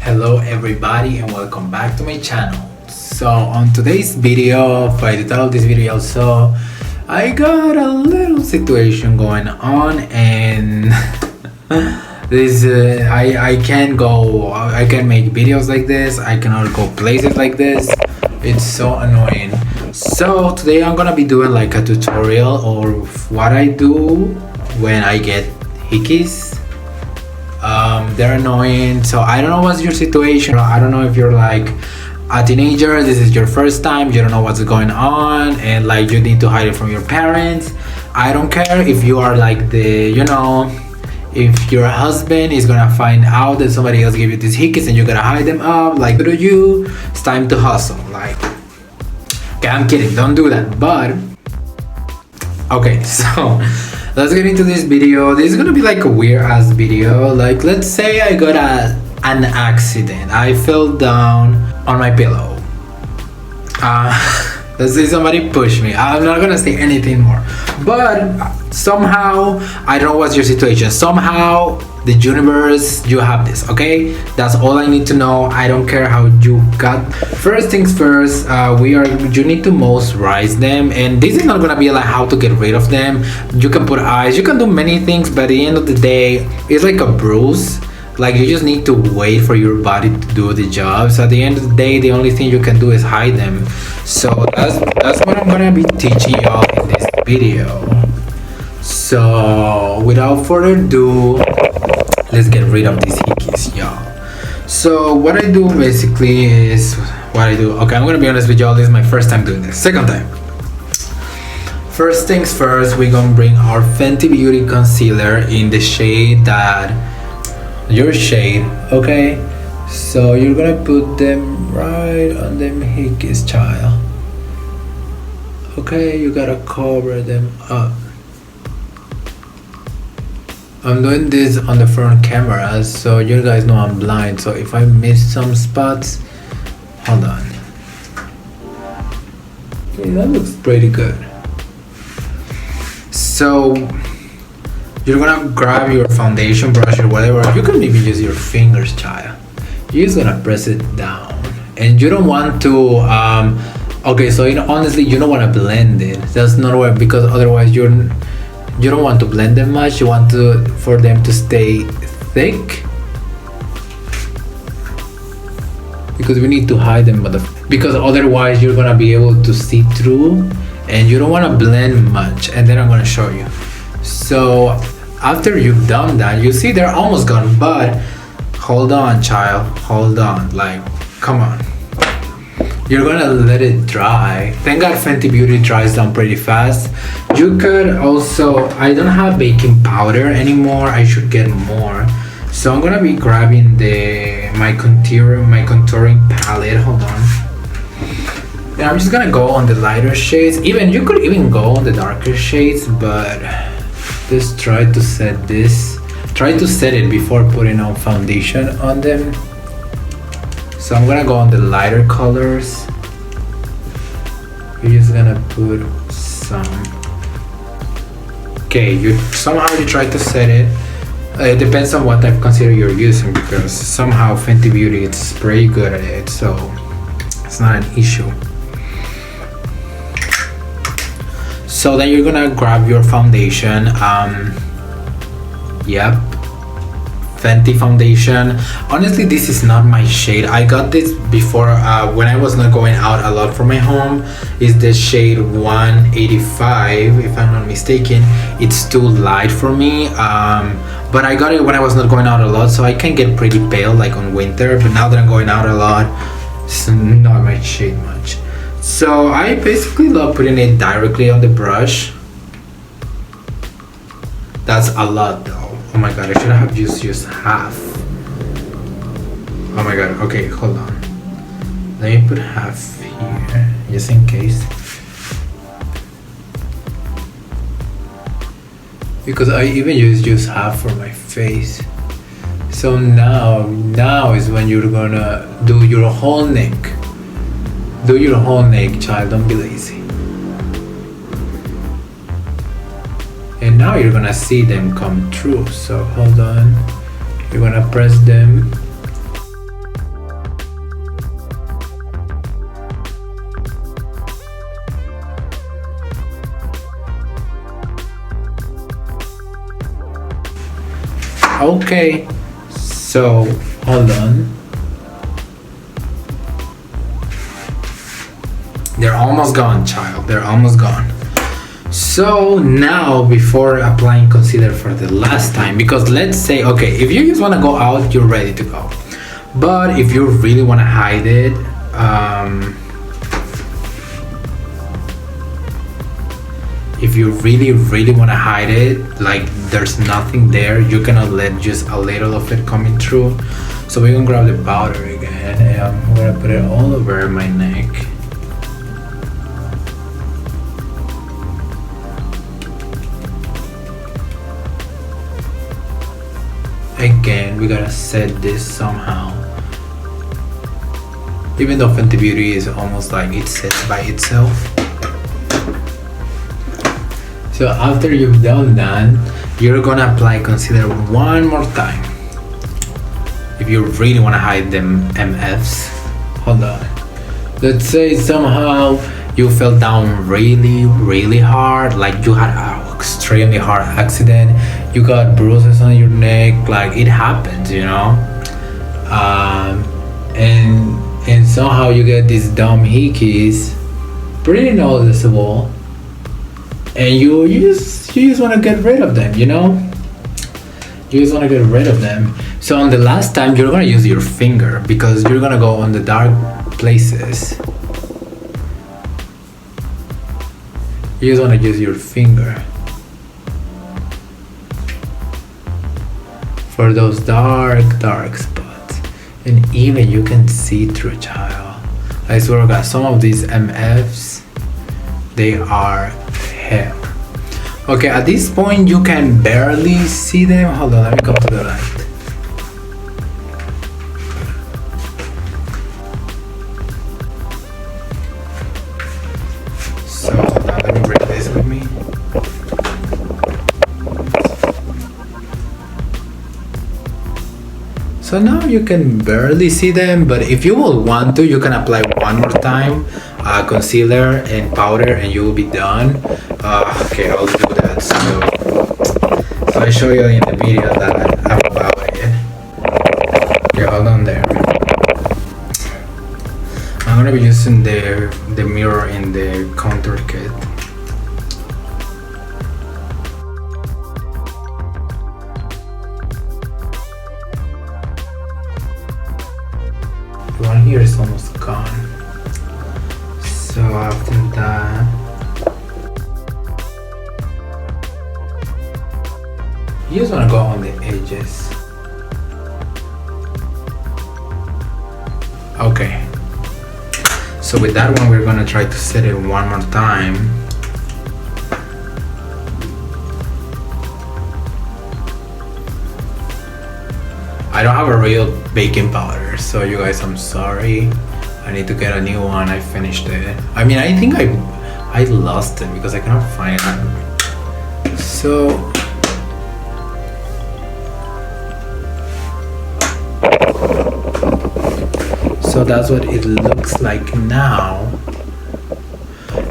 Hello everybody and welcome back to my channel. So on today's video, by the title of this video also, I got a little situation going on and this I can't make videos like this, I cannot go places like this. It's so annoying. So today I'm gonna be doing like a tutorial of what I do when I get hickeys. They're annoying, so I don't know what's your situation. I don't know if you're like a teenager, this is your first time, you don't know what's going on and like you need to hide it from your parents. I don't care if you are like if your husband is gonna find out that somebody else gave you these hickeys and you're gonna hide them up, like to you, it's time to hustle. Like, okay, I'm kidding, don't do that. But okay, so let's get into this video. This is gonna be like a weird ass video. Like, let's say I got an accident. I fell down on my pillow. Let's say somebody pushed me. I'm not gonna say anything more. But somehow, I don't know what's your situation. Somehow, the universe, you have this, okay? That's all I need to know. I don't care how you got. First things first, you need to moisturize them, and this is not gonna be like how to get rid of them. You can put ice, you can do many things, but at the end of the day, it's like a bruise. Like, you just need to wait for your body to do the job. So at the end of the day, the only thing you can do is hide them. So that's what I'm gonna be teaching y'all in this video. So without further ado, let's get rid of these hickeys, y'all. So what I do basically is okay, I'm gonna be honest with y'all, this is my first time doing this. Second time. First things first, we're gonna bring our Fenty Beauty concealer in the shade your shade, okay? So you're gonna put them right on them hickeys, child. Okay, you gotta cover them up. I'm doing this on the front camera, so you guys know I'm blind, so if I miss some spots, hold on. Okay, that looks pretty good. So you're gonna grab your foundation brush or whatever. You can maybe use your fingers, child. You're just gonna press it down, and you don't want to okay, so honestly, you don't want to blend it. That's not what, because otherwise you don't want to blend them much. You want for them to stay thick, because we need to hide them, because otherwise you're gonna be able to see through, and you don't want to blend much. And then I'm gonna show you. So after you've done that, you see they're almost gone, but hold on, child, hold on. Like, come on. You're gonna let it dry. Thank God Fenty Beauty dries down pretty fast. You could also, I don't have baking powder anymore, I should get more. So I'm gonna be grabbing my contouring palette. Hold on. And I'm just gonna go on the lighter shades. You could even go on the darker shades, but just try to set it before putting on foundation on them. So I'm gonna go on the lighter colors. You're just gonna put some. Okay, somehow you try to set it. It depends on what type of concealer you're using, because somehow Fenty Beauty is pretty good at it, so it's not an issue. So then you're gonna grab your foundation. Yep, Fenty foundation. Honestly, this is not my shade. I got this before when I was not going out a lot from my home. Is the shade 185, if I'm not mistaken. It's too light for me, but I got it when I was not going out a lot, so I can get pretty pale like on winter. But now that I'm going out a lot, it's not my shade much. So I basically love putting it directly on the brush. That's a lot though. Oh my god, I should have used half. Oh my god, okay, hold on. Let me put half here, just in case. Because I even use half for my face. So now is when you're gonna do your whole neck. Do your whole neck, child, don't be lazy. And now you're gonna see them come through. So hold on, you're gonna press them Okay, so hold on. They're almost gone, child. They're almost gone. So now, before applying concealer for the last time, because let's say, okay, if you just want to go out, you're ready to go. But if you really want to hide it, if you really want to hide it, like there's nothing there, you cannot let just a little of it coming through. So we're gonna grab the powder again, and I'm gonna put it all over my neck. Again, we gotta set this somehow. Even though Fenty Beauty is almost like it sets by itself. So after you've done that, you're gonna apply concealer one more time. If you really wanna hide them MFs, hold on. Let's say somehow you fell down really hard, like you had an extremely hard accident, you got bruises on your neck, like it happens, you know? And somehow you get these dumb hickeys, pretty noticeable, and you just want to get rid of them, you know? You just want to get rid of them. So on the last time, you're gonna use your finger because you're gonna go on the dark places. You just want to use your finger for those dark spots, and even you can see through, child. I swear to God, some of these MFs, they are hell. Okay, at this point you can barely see them. Hold on, let me come to the light. So now let me bring this with me. So now you can barely see them, but if you will want to, you can apply one more time concealer and powder and you will be done. Okay, I'll do that. So I show you in the video that I'm about it. Okay, hold on there. I'm gonna be using the mirror in the contour kit. The one here is almost gone. So after that, you just want to go on the edges. Okay. So with that one, we're gonna try to set it one more time. I don't have a real baking powder, so you guys, I'm sorry. I need to get a new one. I finished it. I mean, I think I lost it because I cannot find it. So that's what it looks like now.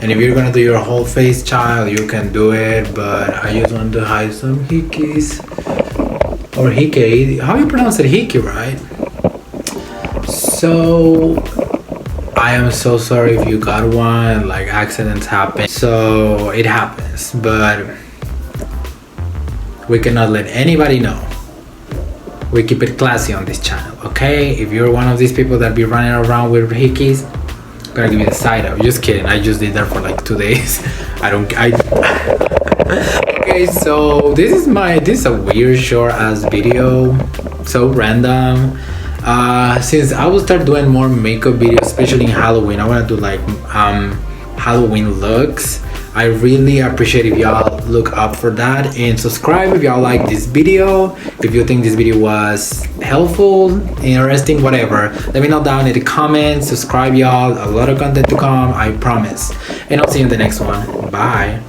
And if you're gonna do your whole face, child, you can do it, but I just want to hide some hickeys. Or hickey, how you pronounce it? Hickey, right? So I am so sorry if you got one, like accidents happen. So it happens, but we cannot let anybody know. We keep it classy on this channel, okay? If you're one of these people that be running around with hickeys, I'm gonna give you the side up. Just kidding, I just did that for like 2 days. Okay, so this is a weird short ass video, so random. Since I will start doing more makeup videos, especially in Halloween, I want to do like Halloween looks. I really appreciate if y'all look up for that, and subscribe if y'all like this video. If you think this video was helpful, interesting, whatever, let me know down in the comments. Subscribe, y'all. A lot of content to come, I promise. And I'll see you in the next one. Bye.